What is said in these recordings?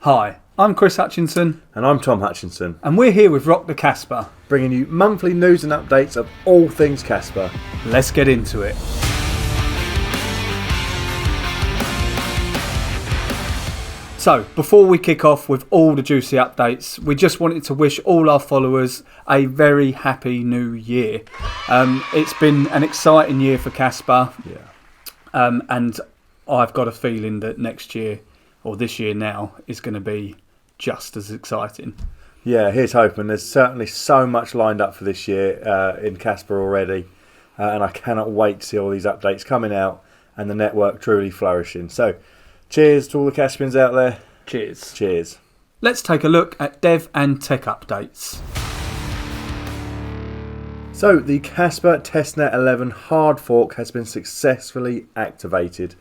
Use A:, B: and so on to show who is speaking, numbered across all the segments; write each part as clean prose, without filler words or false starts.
A: Hi, I'm Chris Hutchinson.
B: And I'm Tom Hutchinson.
A: And we're here with Rock the Kaspa,
B: bringing you monthly news and updates of all things Kaspa.
A: Let's get into it. So, before we kick off with all the juicy updates, we just wanted to wish all our followers a very happy new year. It's been an exciting year for Kaspa.
B: Yeah.
A: And I've got a feeling that next year, or this year now, is going to be just as exciting.
B: Yeah, here's hoping. There's certainly so much lined up for this year in Kaspa already. And I cannot wait to see all these updates coming out and the network truly flourishing. So, cheers to all the Kaspians out there.
A: Cheers.
B: Cheers.
A: Let's take a look at dev and tech updates.
B: So, the Kaspa Testnet 11 hard fork has been successfully activated.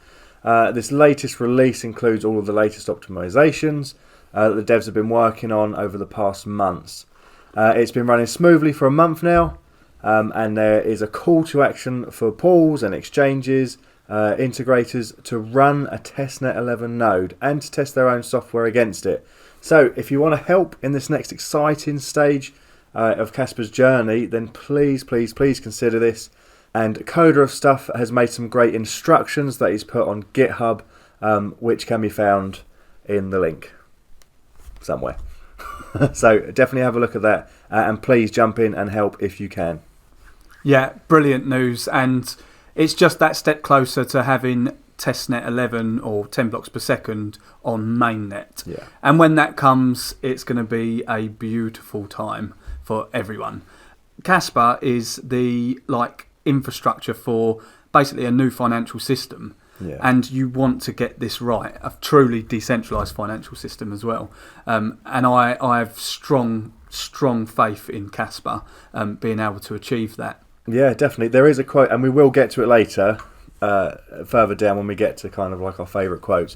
B: This latest release includes all of the latest optimizations that the devs have been working on over the past months. It's been running smoothly for a month now, and there is a call to action for pools and exchanges, integrators to run a Testnet 11 node and to test their own software against it. So if you want to help in this next exciting stage of Kaspa's journey, then please consider this. And Coder of Stuff has made some great instructions that he's put on GitHub, which can be found in the link somewhere. So definitely have a look at that, and please jump in and help if you can.
A: Yeah, brilliant news, and it's just that step closer to having testnet 11 or 10 blocks per second on mainnet.
B: Yeah.
A: And when that comes, it's going to be a beautiful time for everyone. Kaspa is the infrastructure for basically a new financial system.
B: Yeah.
A: And you want to get this right, a truly decentralised financial system as well. And I have strong faith in Kaspa being able to achieve that. Yeah,
B: definitely. There is a quote, and we will get to it later, further down when we get to kind of like our favourite quotes.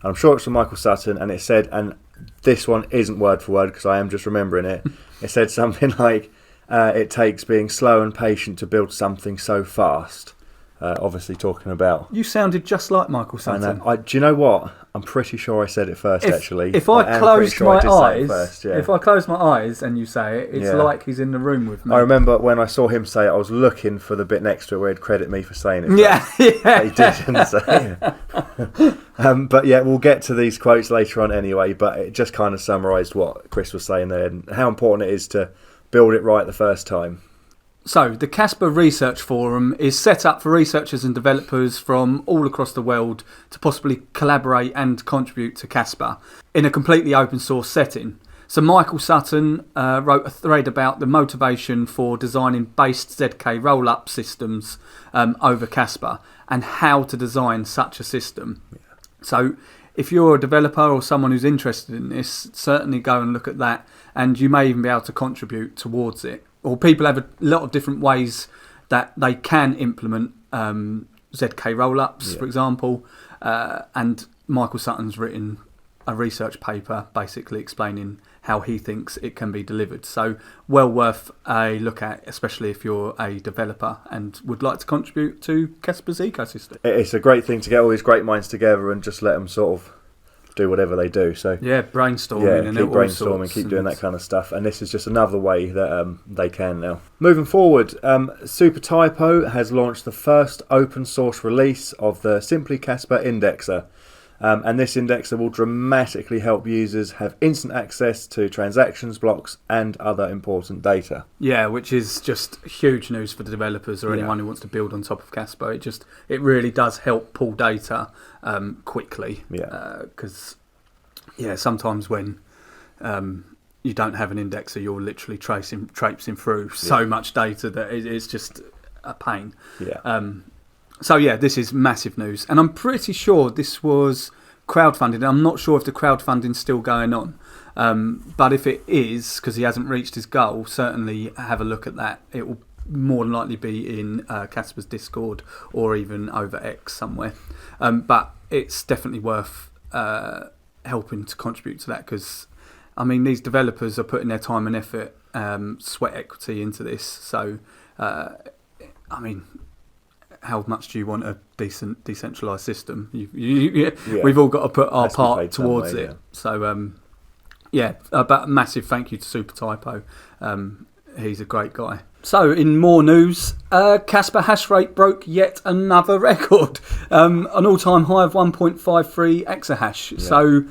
B: And I'm sure it's from Michael Sutton, and it said, and this one isn't word for word because I am just remembering it, it said something like, it takes being slow and patient to build something so fast. Obviously talking about...
A: You sounded just like Michael Sutton.
B: Do you know what? I'm pretty sure I said it first, actually.
A: If I closed my eyes, if I close my eyes and you say it, it's like he's in the room with me.
B: I remember when I saw him say it, I was looking for the bit next to it where he'd credit me for saying it.
A: Yeah.
B: But he didn't say it. But yeah, we'll get to these quotes later on anyway, but it just kind of summarised what Chris was saying there and how important it is to build it right the first time.
A: So, the Kaspa Research Forum is set up for researchers and developers from all across the world to possibly collaborate and contribute to Kaspa in a completely open source setting. So, Michael Sutton wrote a thread about the motivation for designing based zk-rollup systems over Kaspa and how to design such a system. Yeah. So, if you're a developer or someone who's interested in this, certainly go and look at that, and you may even be able to contribute towards it. Or people have a lot of different ways that they can implement zk-rollups, for example. And Michael Sutton's written a research paper basically explaining how he thinks it can be delivered. So well worth a look at, especially if you're a developer and would like to contribute to Kaspa's ecosystem.
B: It's a great thing to get all these great minds together and just let them sort of do whatever they do. So
A: brainstorming and
B: keep brainstorming, keep doing that kind of stuff, and this is just another way that they can now. Moving forward, Supertypo has launched the first open source release of the Simply Kaspa indexer, and this indexer will dramatically help users have instant access to transactions, blocks, and other important data.
A: Yeah, which is just huge news for the developers or anyone who wants to build on top of Kaspa. It really does help pull data quickly. Because sometimes when you don't have an indexer, you're literally traipsing through so much data that it's just a pain. This is massive news, and I'm pretty sure this was crowdfunded. I'm not sure if the crowdfunding's still going on, but if it is, because he hasn't reached his goal, certainly have a look at that. It will more than likely be in Kaspa's Discord or even over X somewhere. But it's definitely worth helping to contribute to that, because these developers are putting their time and effort, sweat equity into this. So how much do you want a decent decentralised system? We've all got to put our part towards it. Yeah. So, but massive thank you to Supertypo. He's a great guy. So, in more news, Kaspa hashrate broke yet another record, an all-time high of 1.53 exahash. Yeah. So,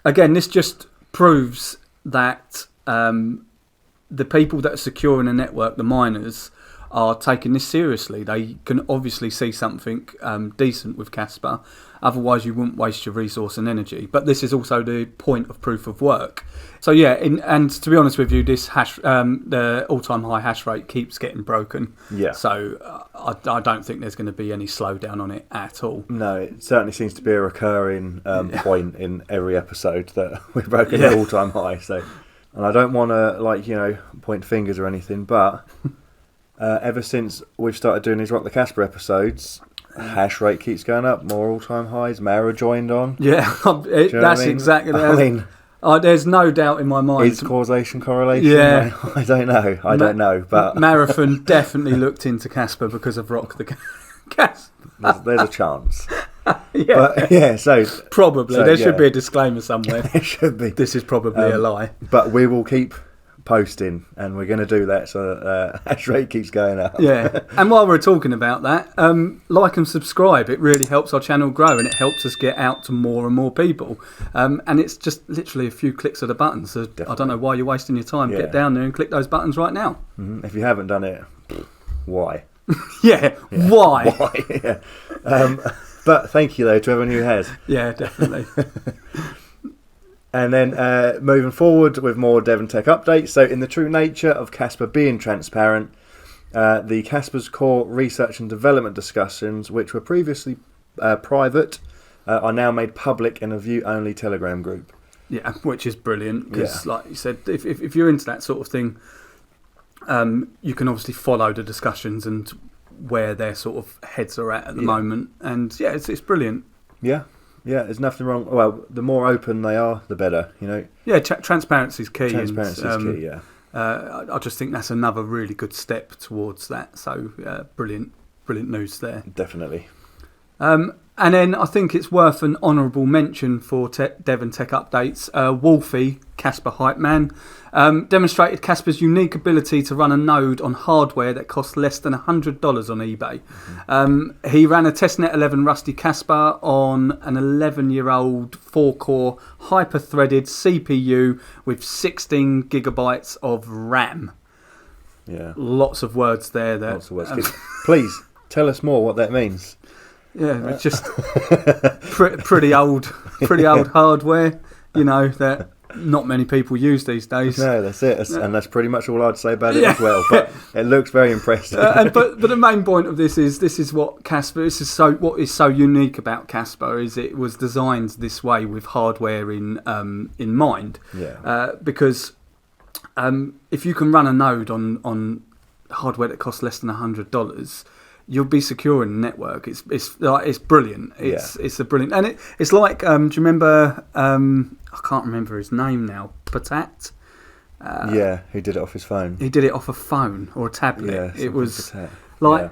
A: again, this just proves that the people that are securing the network, the miners, are taking this seriously. They can obviously see something decent with Kaspa. Otherwise, you wouldn't waste your resource and energy. But this is also the point of proof of work. So yeah, and to be honest with you, this the all-time high hash rate keeps getting broken. Yeah. So I don't think there's going to be any slowdown on it at all. No,
B: it certainly seems to be a recurring point in every episode that we've broken the all-time high. So, and I don't want to point fingers or anything, but ever since we've started doing these Rock the Kaspa episodes, hash rate keeps going up, more all-time highs. Mara joined on.
A: Yeah, that's exactly that. I mean, there's no doubt in my mind.
B: Is causation correlation? Yeah. I don't know. But
A: Marathon definitely looked into Kaspa because of Rock the Kaspa.
B: There's a chance. So
A: probably there should be a disclaimer somewhere.
B: There should be.
A: This is probably a lie.
B: But we will keep posting, and we're going to do that so hash rate keeps going up.
A: Yeah, and while we're talking about that, like and subscribe. It really helps our channel grow, and it helps us get out to more and more people. And it's just literally a few clicks of the button. So definitely. I don't know why you're wasting your time. Get down there and click those buttons right now.
B: Mm-hmm. If you haven't done it, why?
A: Why?
B: Why? But thank you though to everyone who has.
A: Yeah, definitely.
B: And then moving forward with more Dev and Tech updates. So in the true nature of Kaspa being transparent, the Kaspa's core research and development discussions, which were previously private, are now made public in a view-only Telegram group.
A: Yeah, which is brilliant because, like you said, if you're into that sort of thing, you can obviously follow the discussions and where their sort of heads are at the moment. And yeah, it's brilliant.
B: Yeah. Yeah, there's nothing wrong. Well, the more open they are, the better,
A: Yeah, transparency is key.
B: Transparency is key, yeah.
A: I just think that's another really good step towards that. So, brilliant news there.
B: Definitely.
A: And then I think it's worth an honourable mention for Dev and Tech updates. Wolfie, Kaspa Hype Man, demonstrated Kaspa's unique ability to run a node on hardware that costs less than $100 on eBay. Mm-hmm. He ran a testnet 11 Rusty Kaspa on an 11-year-old 4-core hyper-threaded CPU with 16 gigabytes of RAM.
B: Yeah,
A: lots of words there.
B: Lots of words. Please tell us more what that means.
A: Yeah, it's just pretty old hardware, that not many people use these days.
B: No, that's it, and that's pretty much all I'd say about it as well. But it looks very impressive.
A: But the main point of this is what Kaspa. What is so unique about Kaspa is it was designed this way with hardware in mind. Yeah. Because if you can run a node on hardware that costs less than $100. You'll be secure in the network. It's brilliant. It's a brilliant, and it's like. Do you remember? I can't remember his name now. Patat.
B: He did it off his phone.
A: He did it off a phone or a tablet. Yeah, it was
B: Patat.
A: like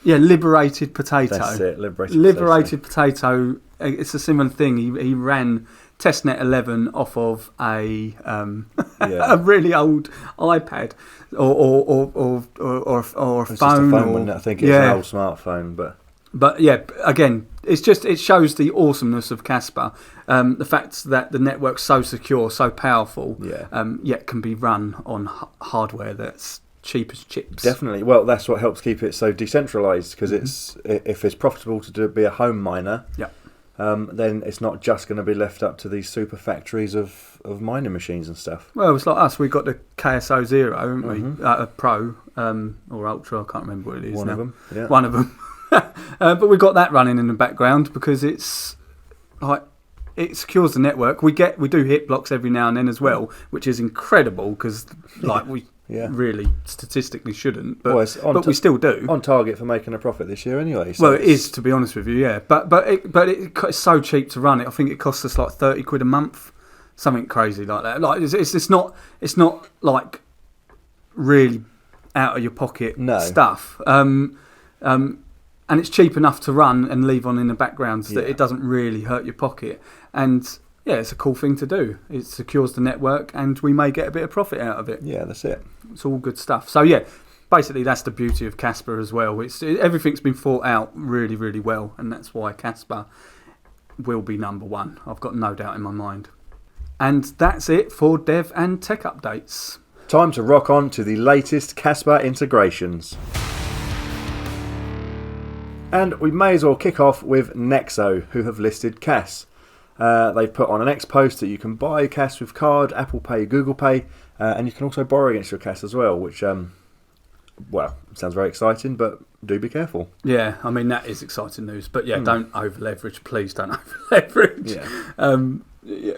A: liberated potato.
B: That's it.
A: Liberated potato. It's a similar thing. He ran testnet 11 off of a really old iPad or a phone.
B: Just a phone, wasn't it? I think it's an old smartphone,
A: but yeah, again, it shows the awesomeness of Kaspa, the fact that the network's so secure, so powerful, yet can be run on hardware that's cheap as chips.
B: Definitely. Well, that's what helps keep it so decentralised because if it's profitable to be a home miner. Yeah. Then it's not just going to be left up to these super factories of mining machines and stuff.
A: Well, it's like us. We've got the KSO 0, haven't we? Mm-hmm. Pro or Ultra, I can't remember what it is
B: One of them, yeah.
A: One of them. But we've got that running in the background because it's like it secures the network. We do hit blocks every now and then as well, which is incredible because we really statistically shouldn't, but we still do.
B: On target for making a profit this year anyway.
A: So well, it is, to be honest with you, yeah. But it's so cheap to run it. I think it costs us like £30 a month, something crazy like that. Like it's not like really out of your pocket stuff. and it's cheap enough to run and leave on in the background so that
B: Yeah.
A: it doesn't really hurt your pocket. And yeah, it's a cool thing to do. It secures the network, and we may get a bit of profit out of it.
B: Yeah, that's it.
A: It's all good stuff. So yeah, basically that's the beauty of Kaspa as well. Everything's been thought out really, really well, and that's why Kaspa will be number one. I've got no doubt in my mind. And that's it for dev and tech updates.
B: Time to rock on to the latest Kaspa integrations. And we may as well kick off with Nexo, who have listed Kas. They've put on an X post that you can buy Kas with card, Apple Pay, Google Pay, and you can also borrow against your Kas as well, which, well, sounds very exciting, but do be careful.
A: Yeah, I mean, that is exciting news. But yeah, don't over-leverage. Please don't over-leverage.
B: Yeah.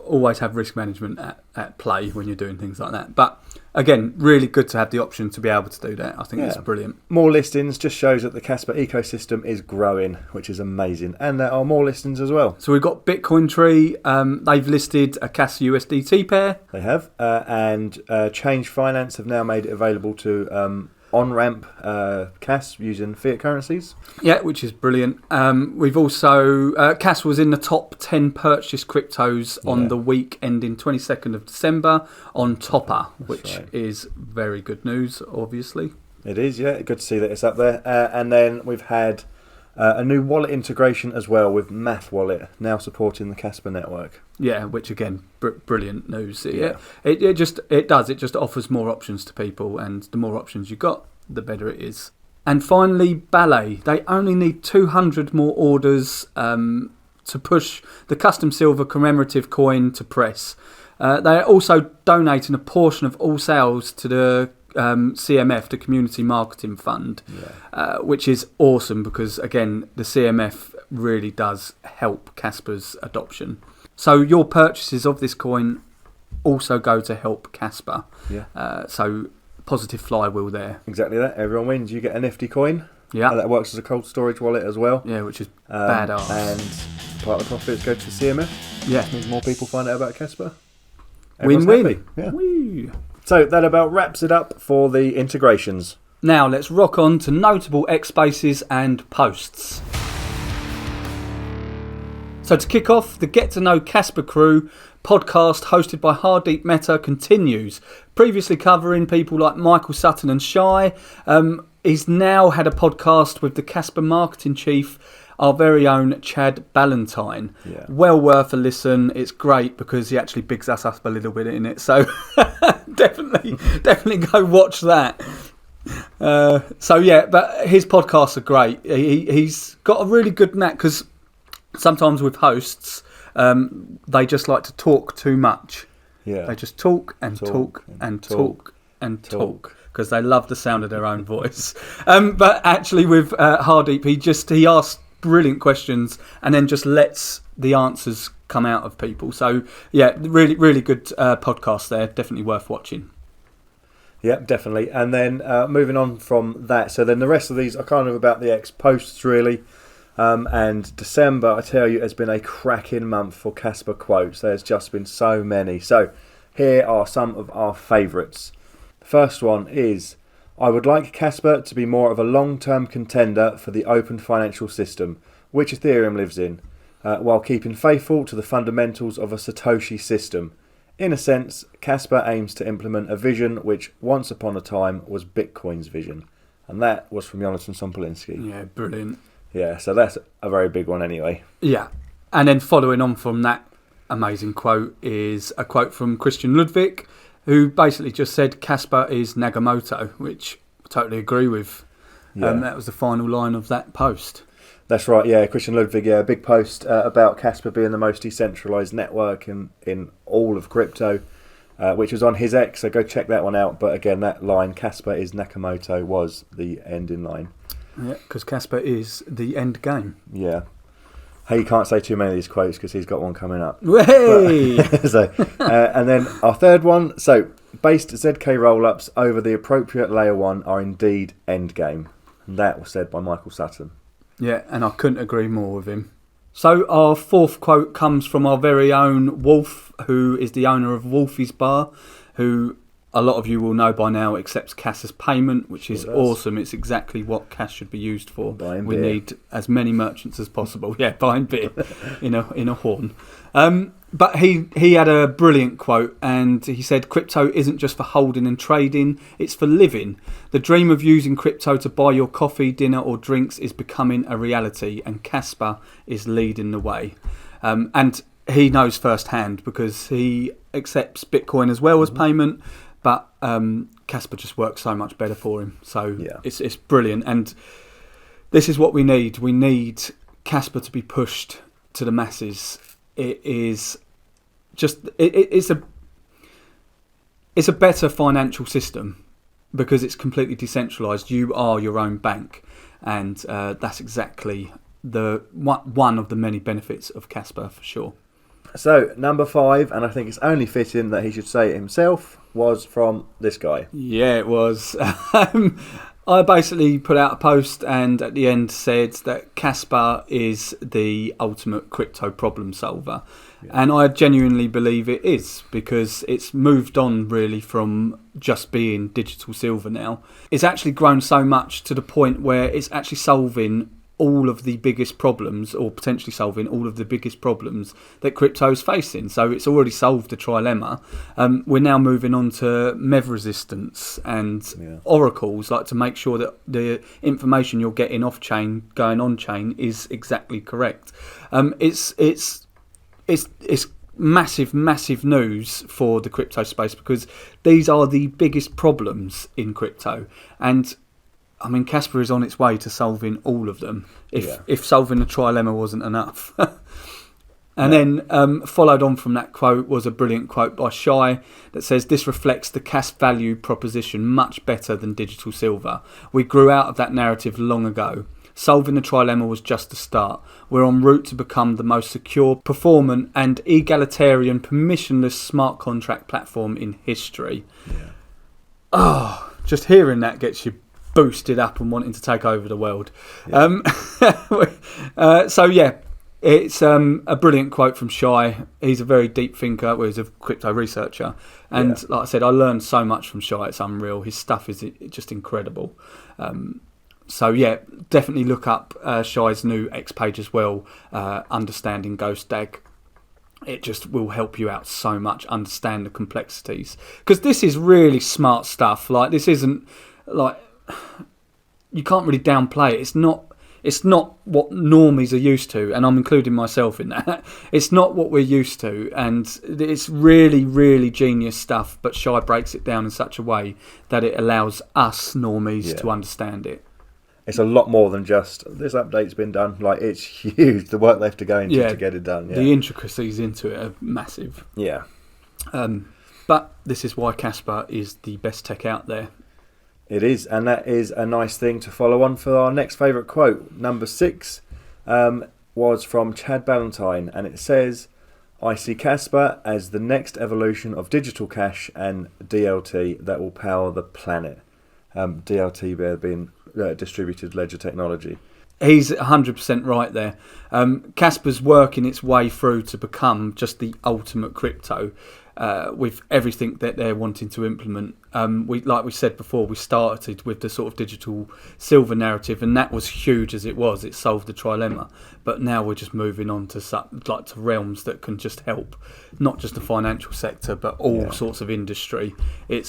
A: Always have risk management at play when you're doing things like that. But again, really good to have the option to be able to do that. I think it's brilliant.
B: More listings just shows that the Kaspa ecosystem is growing, which is amazing. And there are more listings as well.
A: So we've got Bitcoin Tree. They've listed a Kas USDT pair.
B: They have. And Change Finance have now made it available to on-ramp Kas using fiat currencies.
A: Yeah, which is brilliant. We've also... Kas was in the top 10 purchased cryptos on the week ending 22nd of December on Topper, which is very good news, obviously.
B: It is, yeah. Good to see that it's up there. And then we've had a new wallet integration as well with Math Wallet, now supporting the Kaspa network.
A: Yeah, which again, brilliant news.
B: Yeah.
A: It just offers more options to people, and the more options you got, the better it is. And finally, Ballet. They only need 200 more orders to push the custom silver commemorative coin to press. They are also donating a portion of all sales to the CMF, the Community Marketing Fund, which is awesome because, again, the CMF really does help Kaspa's adoption. So your purchases of this coin also go to help Kaspa.
B: Yeah.
A: So positive flywheel there.
B: Exactly that. Everyone wins. You get a nifty coin.
A: Yeah.
B: That works as a cold storage wallet as well.
A: Yeah, which is badass.
B: And part of the profits go to the CMF.
A: Yeah.
B: Means more people find out about Kaspa.
A: Win-win.
B: Yeah.
A: Woo.
B: So that about wraps it up for the integrations.
A: Now let's rock on to notable X spaces and posts. So to kick off, the Get to Know Kaspa Crew podcast hosted by Hardeep Mehta continues. Previously covering people like Michael Sutton and Shy, he's now had a podcast with the Kaspa marketing chief, our very own Chad Ballantyne.
B: Yeah.
A: Well worth a listen. It's great because he actually bigs us up a little bit in it. So definitely go watch that. But his podcasts are great. He's got a really good knack because sometimes with hosts, they just like to talk too much. Yeah. They just talk and talk because they love the sound of their own voice. But actually with Hardeep, he asks brilliant questions and then just lets the answers come out of people. So yeah, really, really good podcast there. Definitely worth watching.
B: Yeah, definitely. And then moving on from that, so then the rest of these are kind of about the X posts really. And December, I tell you, has been a cracking month for Kaspa quotes. There's just been so many. So here are some of our favourites. The first one is, I would like Kaspa to be more of a long-term contender for the open financial system, which Ethereum lives in, while keeping faithful to the fundamentals of a Satoshi system. In a sense, Kaspa aims to implement a vision which once upon a time was Bitcoin's vision. And that was from Jonathan Sompolinski.
A: Yeah, brilliant.
B: Yeah, so that's a very big one anyway.
A: Yeah, and then following on from that amazing quote is a quote from Christian Ludwig, who basically just said Kaspa is Nagamoto, which I totally agree with.
B: Yeah.
A: That was the final line of that post.
B: That's right, yeah, Christian Ludwig, yeah, a big post about Kaspa being the most decentralised network in all of crypto, which was on his X, so go check that one out. But again, that line, Kaspa is Nakamoto, was the ending line.
A: Yeah, because Kaspa is the end game.
B: Yeah. Hey, you can't say too many of these quotes because he's got one coming up.
A: Hey!
B: And then our third one, so based zk-rollups over the appropriate layer 1 are indeed end game. And that was said by Michael Sutton.
A: Yeah, and I couldn't agree more with him. So our fourth quote comes from our very own Wolf, who is the owner of Wolfie's Bar, who a lot of you will know by now, accepts cash as payment, which is
B: does.
A: awesome. It's exactly what cash should be used for.
B: Buying
A: we
B: beer.
A: need as many merchants as possible. Yeah, buying beer in a horn. But he had a brilliant quote, and he said, "Crypto isn't just for holding and trading, it's for living. The dream of using crypto to buy your coffee, dinner or drinks is becoming a reality, and Kaspa is leading the way." And he knows firsthand because he accepts Bitcoin as well as payment, but Kaspa just works so much better for him. So it's brilliant, and this is what we need. We need Kaspa to be pushed to the masses. It is just it's a better financial system because it's completely decentralized. You are your own bank, and that's exactly the one of the many benefits of Kaspa for sure.
B: So number 5, and I think it's only fitting that he should say it himself, was from this guy.
A: Yeah, it was. I basically put out a post and at the end said that Kaspa is the ultimate crypto problem solver. Yeah. And I genuinely believe it is, because it's moved on really from just being digital silver now. It's actually grown so much to the point where it's actually solving all of the biggest problems, or potentially solving all of the biggest problems that crypto is facing. So it's already solved the trilemma. We're now moving on to MEV resistance and oracles, like to make sure that the information you're getting off chain going on chain is exactly correct. It's massive news for the crypto space, because these are the biggest problems in crypto. And I mean, Kaspa is on its way to solving all of them, if solving the trilemma wasn't enough. And then followed on from that quote was a brilliant quote by Shai that says, "This reflects the cash value proposition much better than digital silver. We grew out of that narrative long ago. Solving the trilemma was just the start. We're en route to become the most secure, performant and egalitarian permissionless smart contract platform in history." Oh, just hearing that gets you boosted up and wanting to take over the world. It's a brilliant quote from Shai. He's a very deep thinker. Well, he's a crypto researcher, and like I said, I learned so much from Shai. It's unreal. His stuff is just incredible. Definitely look up Shai's new X page as well, Understanding Ghost Dag. It just will help you out so much, understand the complexities, because this is really smart stuff. Like, this isn't like, you can't really downplay it. It's not what normies are used to, and I'm including myself in that. It's not what we're used to, and it's really, really genius stuff, but Shai breaks it down in such a way that it allows us normies to understand it.
B: It's a lot more than just, this update's been done. Like, it's huge, the work they have to go into to get it done.
A: The intricacies into it are massive.
B: Yeah.
A: But this is why Kaspa is the best tech out there.
B: It is, and that is a nice thing to follow on for our next favourite quote. Number 6 was from Chad Ballantyne, and it says, "I see Kaspa as the next evolution of digital cash and DLT that will power the planet." DLT being distributed ledger technology.
A: He's 100% right there. Kaspa's working its way through to become just the ultimate crypto. With everything that they're wanting to implement. Like we said before, we started with the sort of digital silver narrative, and that was huge as it was. It solved the trilemma. But now we're just moving on to realms that can just help, not just the financial sector, but all sorts of industry. I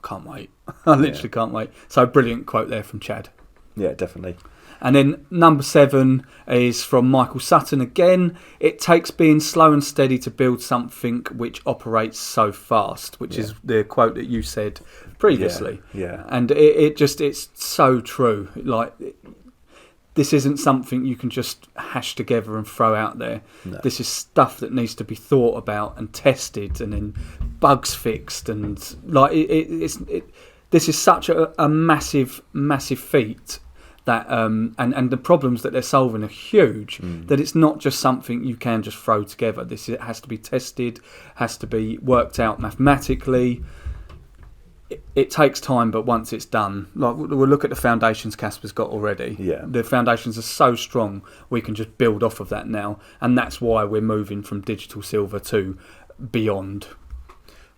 A: can't wait. I literally can't wait. So, brilliant quote there from Chad.
B: Yeah, definitely.
A: And then number 7 is from Michael Sutton again. "It takes being slow and steady to build something which operates so fast," which is the quote that you said previously.
B: Yeah.
A: And it's so true. Like, this isn't something you can just hash together and throw out there. No. This is stuff that needs to be thought about and tested, and then bugs fixed, and like this is such a massive feat. That and the problems that they're solving are huge, that it's not just something you can just throw together. It has to be tested, has to be worked out mathematically. It takes time, but once it's done, like, we'll look at the foundations Kaspa's got already.
B: Yeah.
A: The foundations are so strong, we can just build off of that now, and that's why we're moving from digital silver to beyond.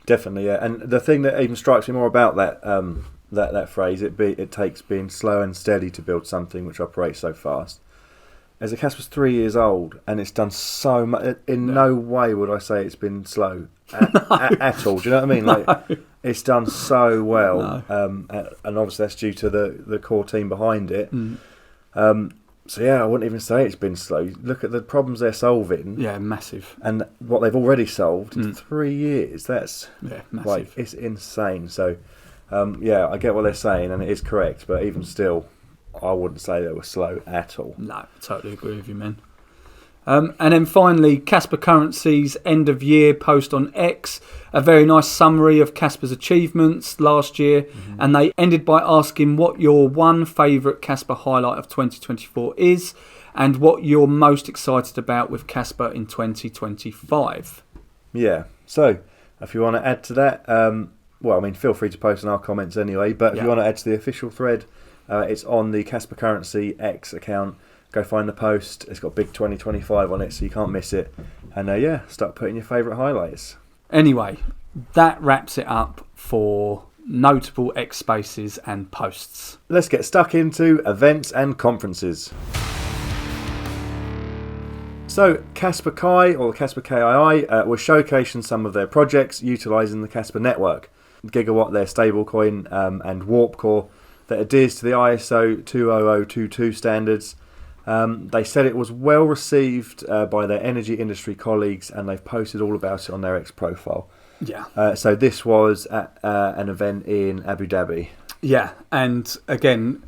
B: Definitely, yeah. And the thing that even strikes me more about that phrase, it takes being slow and steady to build something which operates so fast. As the Kaspa's 3 years old, and it's done so much. In no way would I say it's been slow at all. Do you know what I mean? Like, it's done so well, and obviously that's due to the core team behind it. So yeah, I wouldn't even say it's been slow. Look at the problems they're solving.
A: Yeah, massive.
B: And what they've already solved in 3 years. That's
A: massive.
B: like, it's insane. So yeah, I get what they're saying, and it is correct. But even still, I wouldn't say they were slow at all.
A: No, totally agree with you, man. And then finally, Kaspa Currency's end of year post on X, a very nice summary of Kaspa's achievements last year, and they ended by asking what your one favourite Kaspa highlight of 2024 is, and what you're most excited about with Kaspa in 2025.
B: Yeah, so if you want to add to that, well, I mean, feel free to post in our comments anyway, but if you want to add to the official thread, it's on the Kaspa Currency X account. Go find the post. It's got big 2025 on it, so you can't miss it. And yeah, start putting your favourite highlights.
A: Anyway, that wraps it up for notable X spaces and posts.
B: Let's get stuck into events and conferences. So, Kaspa Kai, or the Kaspa KII, was showcasing some of their projects utilising the Kaspa network. Gigawatt, their stablecoin, and Warp Core that adheres to the ISO 20022 standards. They said it was well received by their energy industry colleagues, and they've posted all about it on their X profile.
A: Yeah.
B: So this was at an event in Abu Dhabi.
A: Yeah, and again,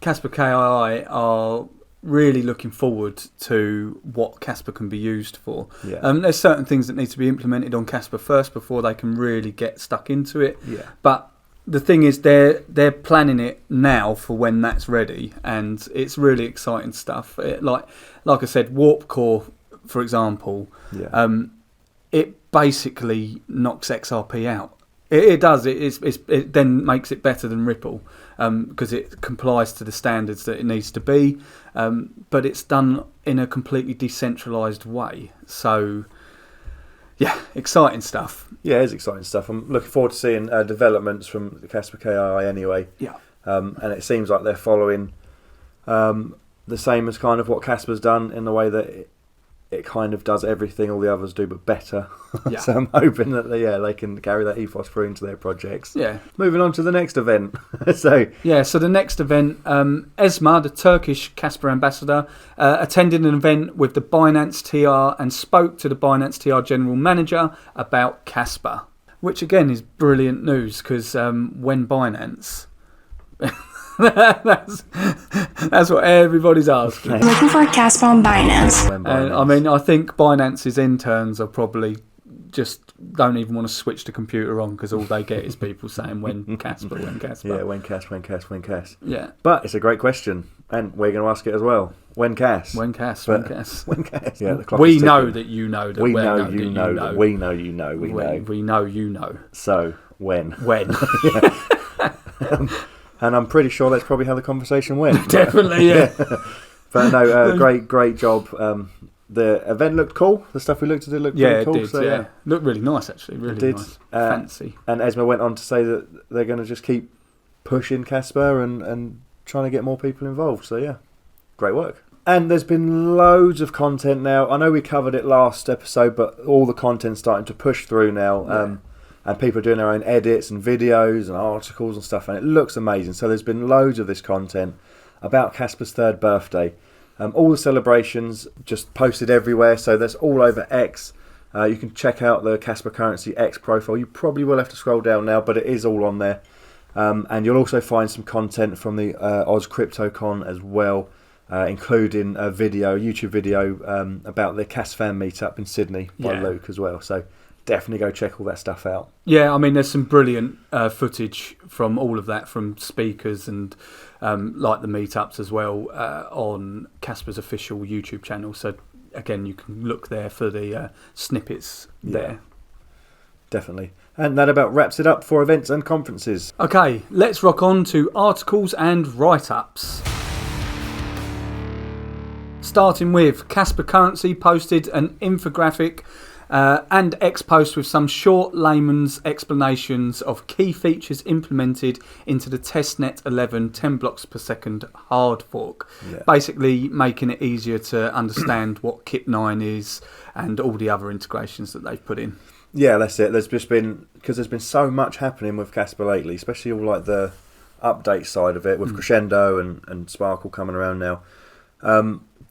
A: Kaspa KII are really looking forward to what Kaspa can be used for.
B: Yeah.
A: There's certain things that need to be implemented on Kaspa first before they can really get stuck into it.
B: Yeah.
A: But the thing is, they're planning it now for when that's ready, and it's really exciting stuff. Like I said, Warp Core, for example, it basically knocks XRP out. It does. It then makes it better than Ripple because it complies to the standards that it needs to be, but it's done in a completely decentralised way. So, yeah, exciting stuff.
B: Yeah, it is exciting stuff. I'm looking forward to seeing developments from the Kaspa KII anyway.
A: Yeah.
B: And it seems like they're following the same as kind of what Kaspa's done in the way that it kind of does everything all the others do, but better.
A: Yeah.
B: So I'm hoping that they can carry that ethos through into their projects.
A: Yeah.
B: Moving on to the next event. So
A: the next event, Esma, the Turkish Kaspa ambassador, attended an event with the Binance TR and spoke to the Binance TR general manager about Kaspa, which again is brilliant news because when Binance... that's what everybody's asking.
C: Looking for Kaspa on Binance.
A: And I mean, I think Binance's interns are probably just don't even want to switch the computer on because all they get is people saying when Kaspa, when Kaspa.
B: Yeah, when Kas.
A: Yeah.
B: But it's a great question, and we're going to ask it as well. When Kas?
A: When Kas? When Kas?
B: When Kas? Yeah, the clock
A: we
B: is
A: know
B: ticking.
A: that you know that
B: we
A: we
B: know you know that we know you know we know.
A: We know you know.
B: So when?
A: When?
B: And I'm pretty sure that's probably how the conversation went.
A: Definitely, yeah.
B: But no, great job. The event looked cool. The stuff we looked at looked really cool.
A: It did,
B: so,
A: yeah. Looked really nice, actually. Really nice. Fancy.
B: And Esma went on to say that they're going to just keep pushing Kaspa and trying to get more people involved. So, yeah, great work. And there's been loads of content now. I know we covered it last episode, but all the content's starting to push through now. Yeah. And people are doing their own edits and videos and articles and stuff, and it looks amazing. So there's been loads of this content about Kaspa's 3rd birthday. All the celebrations just posted everywhere, so that's all over X. You can check out the Kaspa Currency X profile. You probably will have to scroll down now, but it is all on there. And you'll also find some content from the Oz CryptoCon as well, including a YouTube video about the Kasfan meetup in Sydney by Luke as well. So definitely go check all that stuff out.
A: Yeah, I mean, there's some brilliant footage from all of that, from speakers and like the meetups as well on Kaspa's official YouTube channel. So again, you can look there for the snippets there.
B: Definitely. And that about wraps it up for events and conferences.
A: Okay, let's rock on to articles and write-ups. Starting with Kaspa Currency posted an infographic and X posts with some short layman's explanations of key features implemented into the testnet 11 10 blocks per second hard fork, basically making it easier to understand what KIP9 is and all the other integrations that they've put in.
B: Yeah, that's it. There's been so much happening with Kaspa lately, especially all like the update side of it with Crescendo and Sparkle coming around now.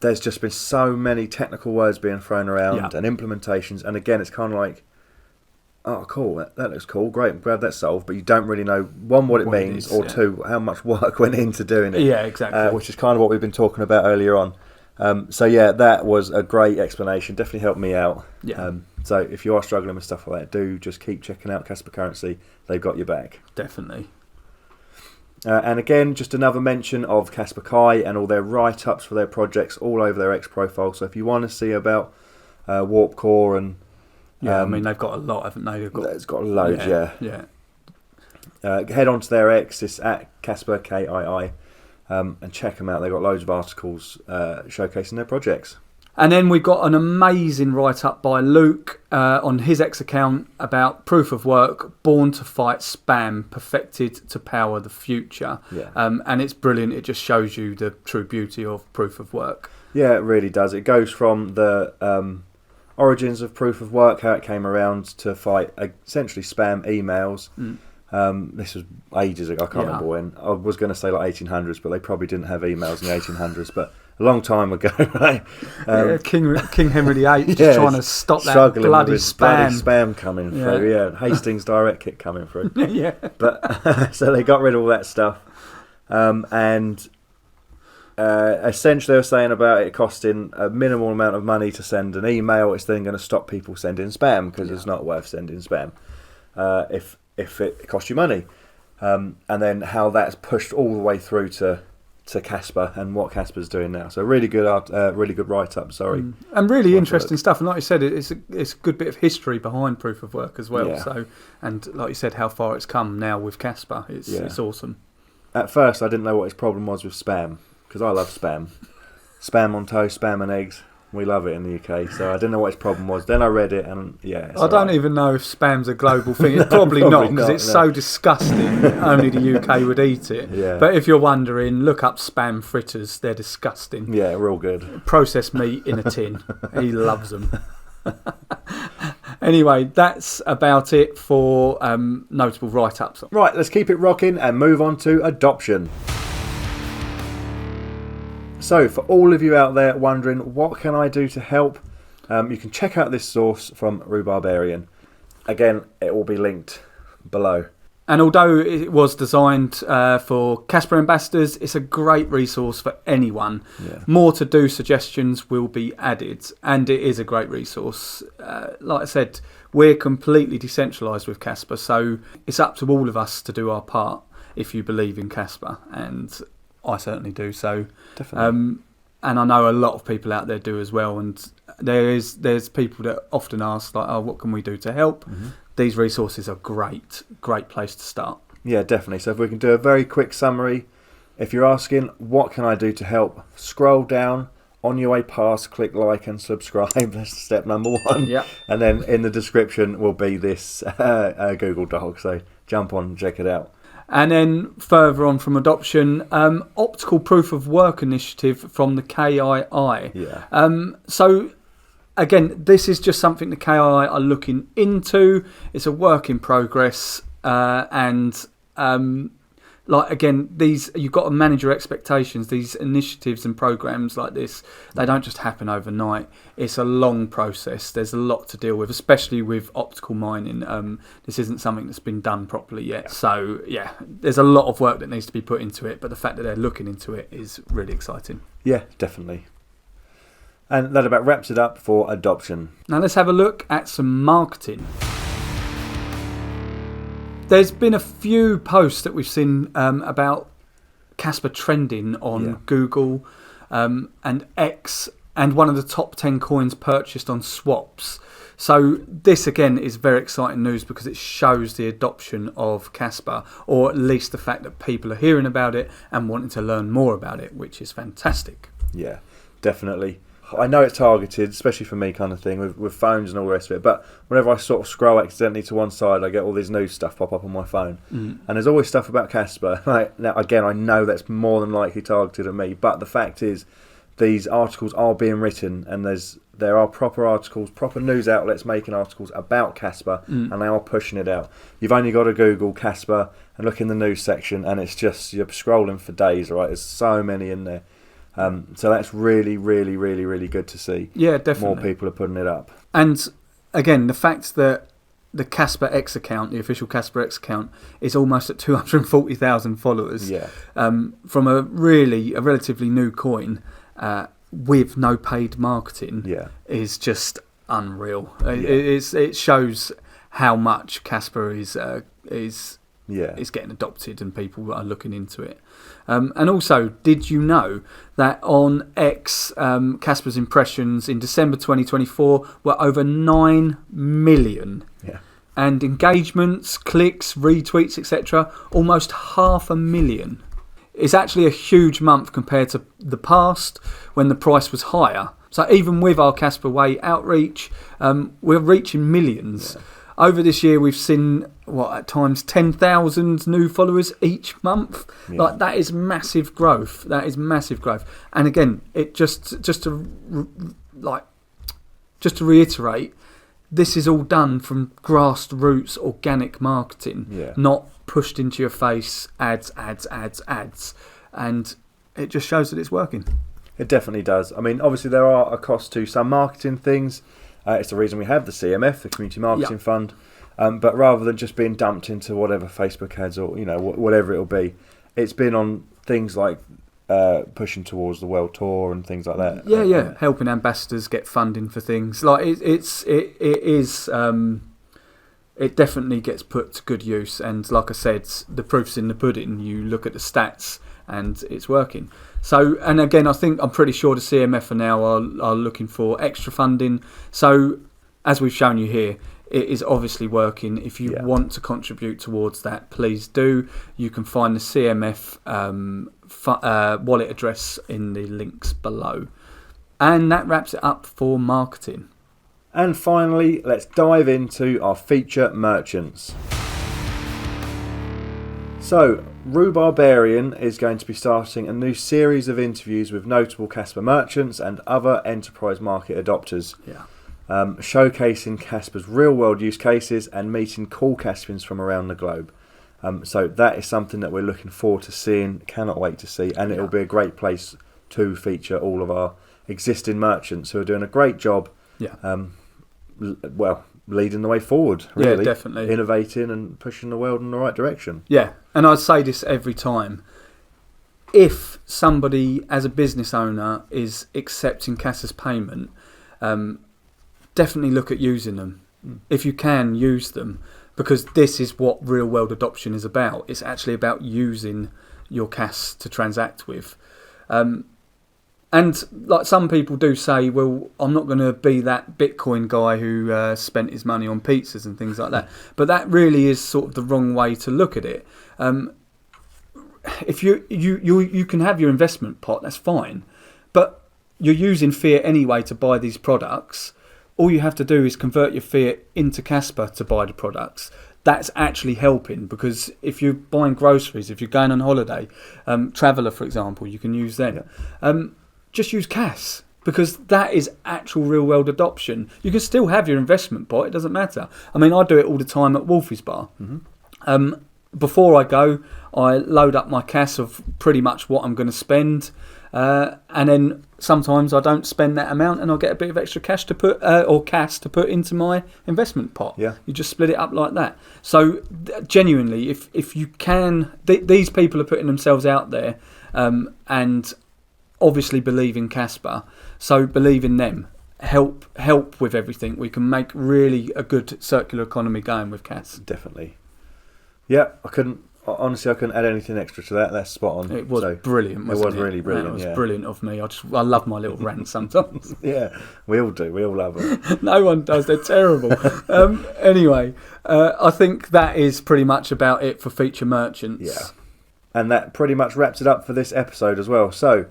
B: There's just been so many technical words being thrown around and implementations, and again, it's kind of like, oh, cool, that looks cool, great, I'm glad that's solved, but you don't really know, one, what it means, or two, how much work went into doing it.
A: Yeah, exactly.
B: Which is kind of what we've been talking about earlier on. So yeah, that was a great explanation, definitely helped me out.
A: Yeah.
B: So if you are struggling with stuff like that, do just keep checking out Kaspa Currency, they've got your back.
A: Definitely.
B: And again, just another mention of Kaspa Kai and all their write-ups for their projects all over their X profile. So if you want to see about Warp Core and...
A: I mean, they've got a lot, haven't they?
B: It's got loads,
A: Yeah.
B: Head on to their X, it's at Kaspa, Kii, and check them out. They've got loads of articles showcasing their projects.
A: And then we've got an amazing write-up by Luke on his X account about proof of work, born to fight spam, perfected to power the future.
B: Yeah.
A: And it's brilliant. It just shows you the true beauty of proof of work.
B: Yeah, it really does. It goes from the origins of proof of work, how it came around to fight essentially spam emails. This was ages ago, I can't remember when. I was going to say like 1800s, but they probably didn't have emails in the 1800s, but a long time ago, right?
A: King Henry VIII just trying to stop that bloody
B: spam coming through. Yeah, Hastings direct kit coming through.
A: Yeah.
B: But so they got rid of all that stuff, and essentially they were saying about it costing a minimal amount of money to send an email. It's then going to stop people sending spam because it's not worth sending spam if it costs you money, and then how that's pushed all the way through to Kaspa and what Kaspa's doing now. So really good write-up,
A: and really interesting stuff. And like you said, it's a good bit of history behind proof of work as well. So, and like you said, how far it's come now with Kaspa, it's awesome. At
B: first I didn't know what his problem was with spam, because I love spam. Spam on toast, spam and eggs. We love it in the UK, so I didn't know what his problem was. Then I read it, and I
A: don't even know if spam's a global thing. It's probably not, because it's so disgusting. Only the UK would eat it.
B: Yeah.
A: But if you're wondering, look up spam fritters. They're disgusting.
B: Yeah, real good.
A: Processed meat in a tin. He loves them. Anyway, that's about it for notable write-ups.
B: Right, let's keep it rocking and move on to adoption. So, for all of you out there wondering, what can I do to help? You can check out this source from Rhubarbarian. Again, it will be linked below.
A: And although it was designed for Kaspa ambassadors, it's a great resource for anyone.
B: Yeah.
A: More to-do suggestions will be added, and it is a great resource. Like I said, we're completely decentralised with Kaspa, so it's up to all of us to do our part if you believe in Kaspa, and I certainly do. So,
B: definitely.
A: And I know a lot of people out there do as well. And there's people that often ask, like, "Oh, what can we do to help?" Mm-hmm. These resources are great place to start.
B: Yeah, definitely. So if we can do a very quick summary, if you're asking, what can I do to help? Scroll down. On your way past, click like and subscribe. That's step number 1.
A: Yeah.
B: And then in the description will be this Google Doc. So jump on and check it out.
A: And then further on from adoption, optical proof of work initiative from the KII.
B: Yeah.
A: So again, this is just something the KII are looking into. It's a work in progress, and like again, these you've got to manage your expectations. These initiatives and programs like this, they don't just happen overnight. It's a long process. There's a lot to deal with, especially with optical mining. This isn't something that's been done properly yet. So yeah, there's a lot of work that needs to be put into it. But the fact that they're looking into it is really exciting.
B: Yeah, definitely. And that about wraps it up for adoption.
A: Now let's have a look at some marketing. There's been a few posts that we've seen about Kaspa trending on Google and X, and one of the top 10 coins purchased on swaps. So this again is very exciting news because it shows the adoption of Kaspa, or at least the fact that people are hearing about it and wanting to learn more about it, which is fantastic.
B: Yeah, definitely. I know it's targeted, especially for me kind of thing, with phones and all the rest of it, but whenever I sort of scroll accidentally to one side, I get all this news stuff pop up on my phone. And there's always stuff about Kaspa. Now, again, I know that's more than likely targeted at me, but the fact is, these articles are being written, and there are proper articles, proper news outlets making articles about Kaspa, and they are pushing it out. You've only got to Google Kaspa and look in the news section, and it's just, you're scrolling for days, right? There's so many in there. So that's really, really, really, really good to see.
A: Yeah, definitely.
B: More people are putting it up.
A: And again, the fact that the Kaspa X account, the official Kaspa X account, is almost at 240,000 followers.
B: Yeah.
A: From a relatively new coin, with no paid marketing, is just unreal. It shows how much Kaspa is getting adopted and people are looking into it. And also, did you know that on X, Kaspa's impressions in December 2024 were over 9 million?
B: Yeah.
A: And engagements, clicks, retweets, etc., almost 500,000. It's actually a huge month compared to the past when the price was higher. So even with our Kaspa Way outreach, we're reaching millions. Yeah. Over this year, we've seen, at times 10,000 new followers each month. Yeah. Like, that is massive growth. And again, it just to reiterate, this is all done from grassroots organic marketing, not pushed into your face ads. And it just shows that it's working.
B: It definitely does. I mean, obviously there are a cost to some marketing things. It's the reason we have the CMF, the Community Marketing Fund. But rather than just being dumped into whatever Facebook ads or whatever it'll be, it's been on things like pushing towards the World Tour and things like that.
A: Helping ambassadors get funding for things. Like it definitely gets put to good use. And like I said, the proof's in the pudding. You look at the stats and it's working. So, and again, I'm pretty sure the CMF now are looking for extra funding. So, as we've shown you here, it is obviously working. If you want to contribute towards that, please do. You can find the CMF wallet address in the links below. And that wraps it up for marketing.
B: And finally, let's dive into our feature merchants. So, Rubarbarian is going to be starting a new series of interviews with notable Kaspa merchants and other enterprise market adopters. Showcasing Kaspa's real-world use cases and meeting cool Kaspians from around the globe. So that is something that we're looking forward to seeing, cannot wait to see, and it'll be a great place to feature all of our existing merchants who are doing a great job, leading the way forward, really.
A: Yeah, definitely.
B: Innovating and pushing the world in the right direction.
A: Yeah, and I say this every time. If somebody, as a business owner, is accepting Kaspa's payment, definitely look at using them. If you can, use them, because this is what real world adoption is about. It's actually about using your Kas to transact with. And like some people do say, well, I'm not going to be that Bitcoin guy who spent his money on pizzas and things like that. But that really is sort of the wrong way to look at it. If you can have your investment pot, that's fine. But you're using fiat anyway to buy these products. All you have to do is convert your fiat into Kaspa to buy the products. That's actually helping, because if you're buying groceries, if you're going on holiday, Traveller, for example, you can use them. Just use Kas, because that is actual real world adoption. You can still have your investment pot, it doesn't matter. I mean, I do it all the time at Wolfie's Bar. Before I go, I load up my Kas of pretty much what I'm going to spend, and then sometimes I don't spend that amount and I'll get a bit of extra cash to put, or Kas to put into my investment pot. You just split it up like that. So genuinely, if you can, these people are putting themselves out there, and obviously believe in Kaspa, so believe in them. Help with everything. We can make really a good circular economy going with Kas.
B: Definitely. Yeah, I couldn't add anything extra to that. That's spot on.
A: It was brilliant, wasn't it?
B: It was really brilliant.
A: It was brilliant of me. I love my little rants sometimes.
B: Yeah, we all do. We all love them.
A: No one does. They're terrible. Anyway, I think that is pretty much about it for feature merchants.
B: Yeah. And that pretty much wraps it up for this episode as well. So,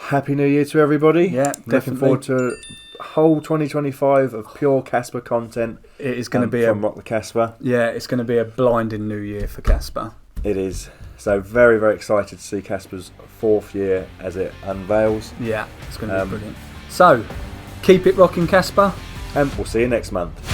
B: Happy New Year to everybody.
A: Yeah,
B: Looking
A: definitely.
B: forward to a whole 2025 of pure Kaspa content.
A: It is going to be
B: from Rock the Kaspa.
A: Yeah, it's going to be a blinding new year for Kaspa.
B: It is. So very, very excited to see Kaspa's 4th year as it unveils.
A: Yeah, it's going to be brilliant. So, keep it rocking, Kaspa.
B: And we'll see you next month.